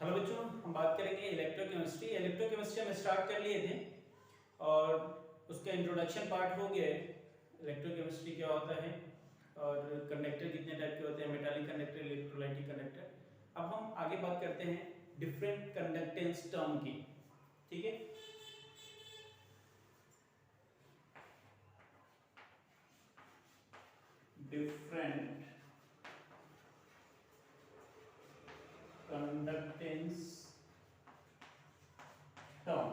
Hello बच्चों, हम बात करेंगे इलेक्ट्रोकेमिस्ट्री। इलेक्ट्रोकेमिस्ट्री हम स्टार्ट कर लिए थे और उसका इंट्रोडक्शन पार्ट हो गया है। इलेक्ट्रोकेमिस्ट्री क्या होता है और कंडक्टर कितने टाइप के होते हैं, मेटालिक कंडक्टर, इलेक्ट्रोलाइटिक कंडक्टर। अब हम आगे बात करते हैं डिफरेंट कंडक्टेंस टर्म की। ठीक है, डिफरेंट कंडक्टेंस टर्म।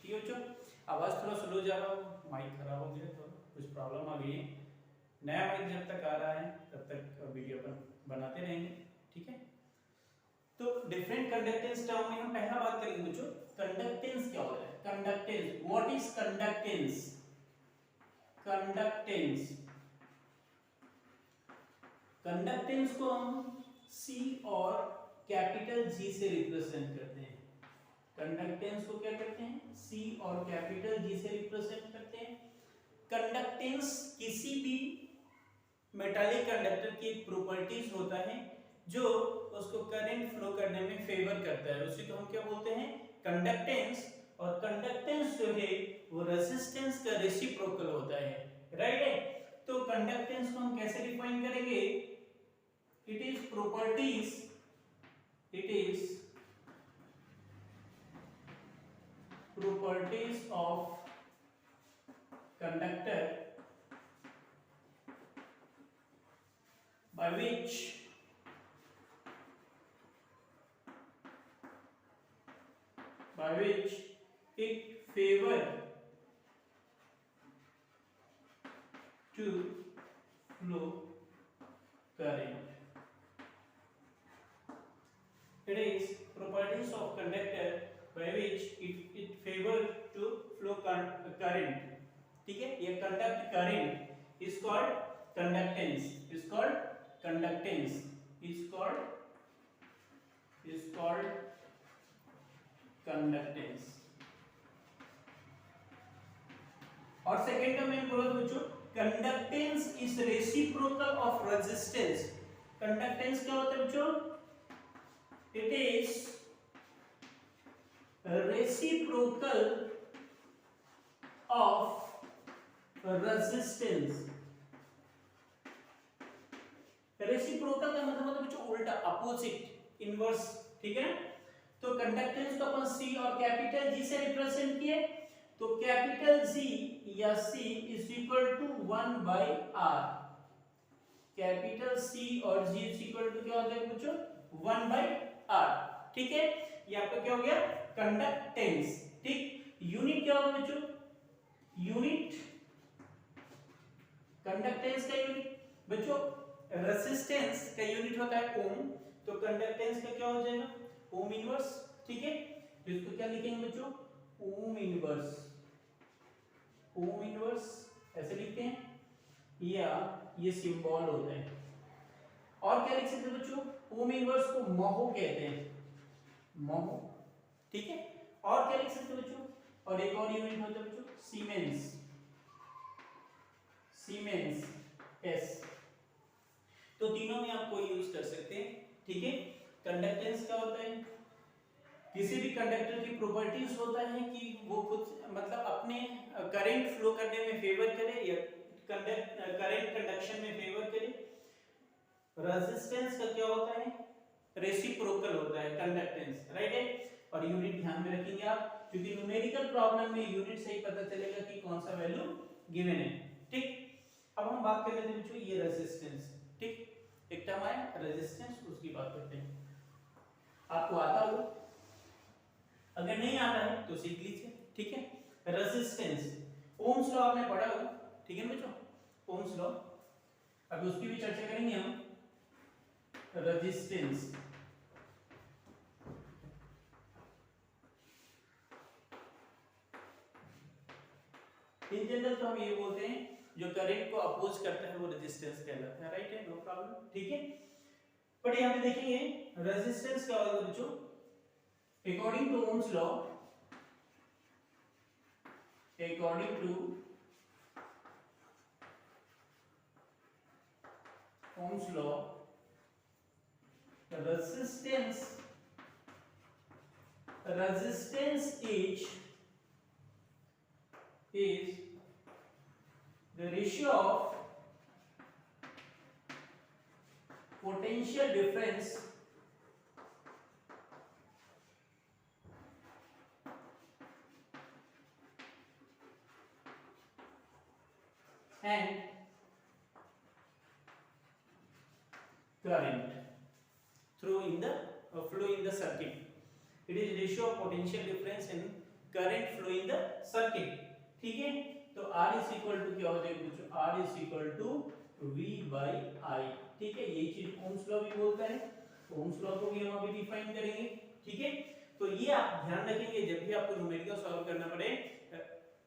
ठीक है बच्चों, आवाज थोड़ा स्लो जा रहा हो, माइक खराब हो गया तो कुछ प्रॉब्लम आ गई है। नया माइक जब तक आ रहा है तब तक वीडियो अपन बनाते रहेंगे। ठीक है, तो डिफरेंट कंडक्टेंस टर्म में हम पहला बात करेंगे बच्चों, कंडक्टेंस क्या होता है। Conductance, what is conductance? Conductance, conductance को हम C और कैपिटल G से रिप्रेजेंट करते हैं। कंडक्टेंस को क्या करते हैं? C और कैपिटल G से रिप्रेजेंट करते हैं। कंडक्टेंस किसी भी मेटालिक कंडक्टर की एक प्रॉपर्टीज होता है जो उसको करंट फ्लो करने में फेवर करता है, उसी को हम क्या बोलते हैं? कंडक्टेंस। और कंडक्टेंस जो है वो रेजिस्टेंस का रेसिप्रोकल होता है, राइट है। तो कंडक्टेंस को हम कैसे डिफाइन करेंगे? It is properties, it is properties of conductor by which it favor to flow current. It is properties of conductor by which it favor to flow current. ठीक है, ये conduct current is called conductance, is called conductance, is called conductance. और second का मैंने बोला बच्चों, conductance is reciprocal of resistance. Conductance क्या होता है बच्चों? It is reciprocal of resistance। Reciprocal का मतलब होता है बच्चों उल्टा, अपोजिट, इनवर्स। ठीक है, तो कंडक्टेंस को अपन C और कैपिटल G से रिप्रेजेंट किए, तो कैपिटल G या C is equal to 1 by R। Capital C और G इज इक्वल टू क्या हो जाएगा बच्चों? 1 बाय R। ठीक है, ये आपका क्या हो गया? कंडक्टेंस। ठीक, यूनिट क्या होगा बच्चों? यूनिट कंडक्टेंस का यूनिट बच्चों, रेजिस्टेंस का यूनिट होता है ओम, तो कंडक्टेंस का क्या हो जाएगा? Ohm inverse. ठीक है, तो इसको क्या लिखेंगे बच्चों? Ohm inverse. ओम इनवर्स ऐसे लिखते हैं, या ये सिंबल होता है। और क्या लिख सकते हैं बच्चों? ओम इनवर्स को महो कहते हैं, महो। ठीक है, और क्या लिख सकते हो बच्चों? और एक और यूनिट होता है बच्चों, सीमेंस, सीमेंस एस। तो तीनों में आप कोई यूज कर सकते हैं। ठीक है, कंडक्टेंस क्या होता है? किसी भी कंडक्टर की प्रॉपर्टीज होता है कि वो खुद मतलब अपने करंट फ्लो करने में फेवर करे या करंट कंडक्शन में फेवर करे। रेजिस्टेंस का क्या होता है? रेसिप्रोकल होता है कंडक्टेंस, राइट है। और यूनिट ध्यान में रखेंगे आप, क्योंकि न्यूमेरिकल प्रॉब्लम में यूनिट से ही पता चलेगा कि कौन सा वैल्यू गिवन है। ठीक, अब हम बात कर लेते हैं बच्चों ये रेजिस्टेंस। ठीक, एक टर्म आया रेजिस्टेंस, उसकी बात करते हैं। आपको आता हो, अगर नहीं आता है तो सीख लीजिए। ठीक है, रेजिस्टेंस, ओम्स लॉ आपने पढ़ा होगा। ठीक है बच्चों, ओम्स लॉ, अभी उसकी भी चर्चा करेंगे हम। रेजिस्टेंस, इन जनरल तो हम ये बोलते हैं जो करंट को अपोज करता है वो रेजिस्टेंस कहलाता है, राइट है, नो प्रॉब्लम। ठीक है, बट यहां पे देखेंगे रेजिस्टेंस क्या होगा बच्चों? According to Ohm's law, according to Ohm's law, the resistance is the ratio of potential difference and current through in the flow in the circuit. It is ratio of potential difference and current flow in the circuit. ठीक है, तो R is equal to क्या हो जाएगा बच्चों? R is equal to V by I. ठीक है, यही चीज ओम्स लॉ भी बोलता है, तो ओम्स लॉ को भी हम अभी डिफाइन करेंगे. ठीक है, तो ये आप ध्यान रखेंगे जब भी आपको न्यूमेरिकल सॉल्व करना पड़े,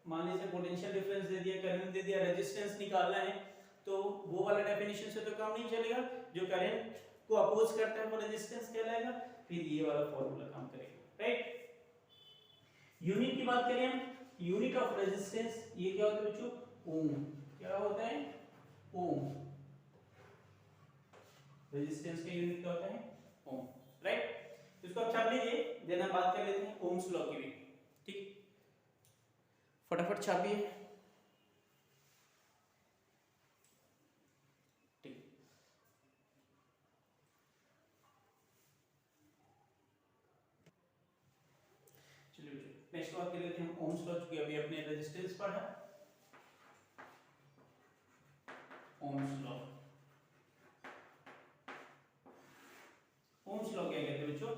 मान लीजिए पोटेंशियल डिफरेंस दे दिया, करंट दे दिया, रेजिस्टेंस निकालना है, तो वो वाला डेफिनेशन से तो काम नहीं चलेगा. जो करंट को अपोज करता है वो रेजिस्टेंस कहलाएगा, फिर ये वाला फॉर्मूला काम करेगा. राइट, यूनिट की बात करें हम, यूनिट ऑफ रेजिस्टेंस ये क्या होता है बच्चों? ओम. क्या होता है? ओम. रेजिस्टेंस का यूनिट क्या होता है? ओम. राइट, इसको आप छाप लीजिए, देन हम बात कर लेते हैं ओम्स लॉ की भी. ठीक, फटाफट छापिए. ठीक, चलिए नेक्स्ट बात कर लेते हैं हम ओम्स लॉ, चूंकि अभी अपने रेजिस्टेंस पढ़ा. ओम्स लॉ, ओम्स लॉ क्या कहते हैं बच्चों?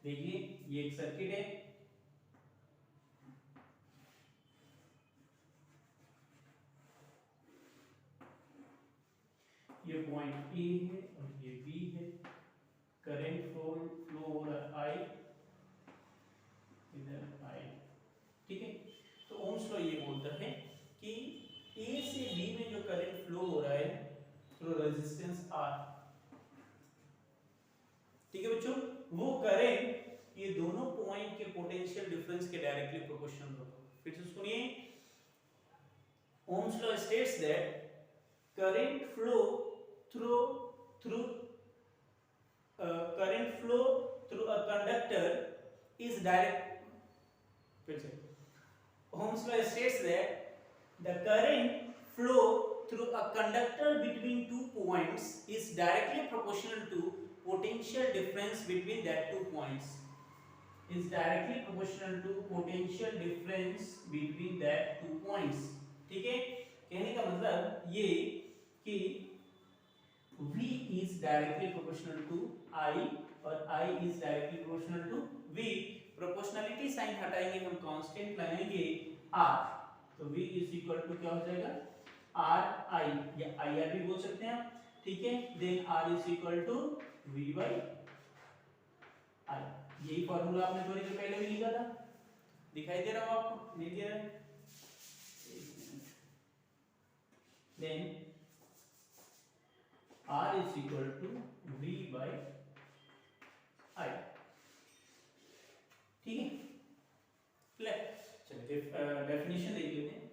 देखिए, ये एक सर्किट है, ये पॉइंट ए है और ये बी है. करंट फ्लो हो रहा है I, इधर I. ठीक है, तो ओम्स लॉ ये बोलता है कि A से B में जो करंट फ्लो हो रहा है थ्रू रेजिस्टेंस R, ठीक है बच्चों, वो करंट ये दोनों पॉइंट के पोटेंशियल डिफरेंस के डायरेक्टली प्रोपोर्शनल होगा. फिर से सुनिए, Ohm's law states that current flow through current flow through a conductor is direct. Ohm's law states that the current flow through a conductor between 2 points is directly proportional to potential difference between that 2 points. Is directly proportional to potential difference between that 2 points. ठीक है, कहने का मतलब ये कि V is directly proportional to I और I is directly proportional to V. Proportionality sign हटाएंगे, हम कांस्टेंट लगाएंगे R, तो V is equal to क्या हो जाएगा? R I या IR भी बोल सकते हैं आप. ठीक है, then R is equal to V by I. यही फॉर्मूला आपने थोड़ी देर पहले भी लिखा था, दिखाई दे रहा हो आपको? नहीं दे रहा है? Then R is equal to V by I. ठीक है, क्लियर? चलिए डेफिनेशन देख लेते हैं.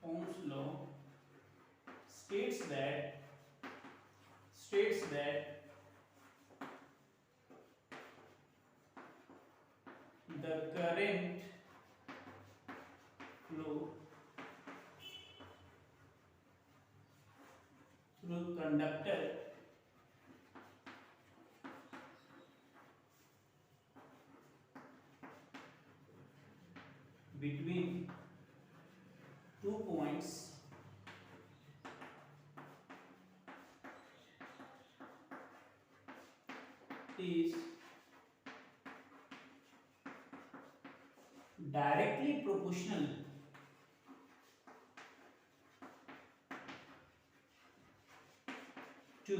Ohm's law states that the current flow through conductor between 2 points is directly proportional to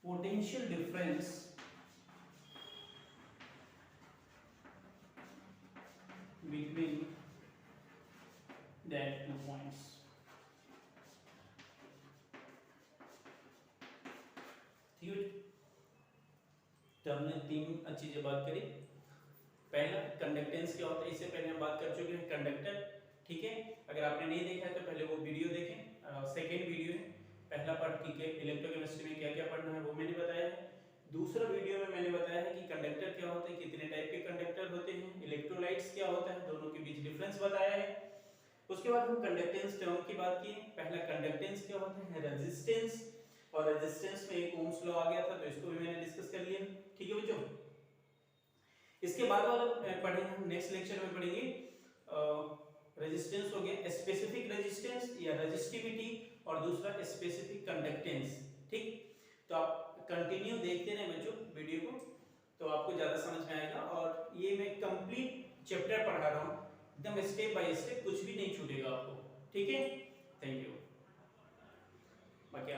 potential difference between that 2 points. ठीक है, तो हमने 3 चीजें बात करी. पहला कंडक्टेंस क्या होता है, इससे पहले हम बात कर चुके हैं कंडक्टर, ठीक है। अगर आपने नहीं देखा है तो पहले वो वीडियो देखें, सेकेंड वीडियो है, पहला पार्ट ठीक है, इलेक्ट्रोकेमिस्ट्री में क्या क्या पढ़ना है वो मैंने बताया है। दूसरा वीडियो में मैंने बताया है कि कंडक्टर क्या होता है, कितने टाइप के कंडक्टर होते हैं, इलेक्ट्रोलाइट्स क्या होता है, दोनों के बीच डिफरेंस बताया है। उसके बाद हम कंडक्टेंस टर्म की बात की। पहला कंडक्टेंस क्या होता है, रेजिस्टेंस, और रेजिस्टेंस में एक ओम्स लॉ आ गया था तो इसको भी मैंने डिस्कस कर लिया, ठीक है बच्चों। इसके बाद वाला पढ़ेंगे हम नेक्स्ट लेक्चर में पढ़ेंगे रेजिस्टेंस हो गया, स्पेसिफिक रेजिस्टेंस या रेजिस्टिविटी, और दूसरा स्पेसिफिक कंडक्टेंस, ठीक। तो आप कंटिन्यू देखते रहें बच्चों वीडियो को, तो आपको ज्यादा समझ में आएगा। और ये मैं कंप्लीट चैप्टर पढ़ा रहा हूँ, एकदम स्टेप बाय स्टेप, कुछ भी नहीं छूटेगा आपको, ठीक है। Thank you. बाकी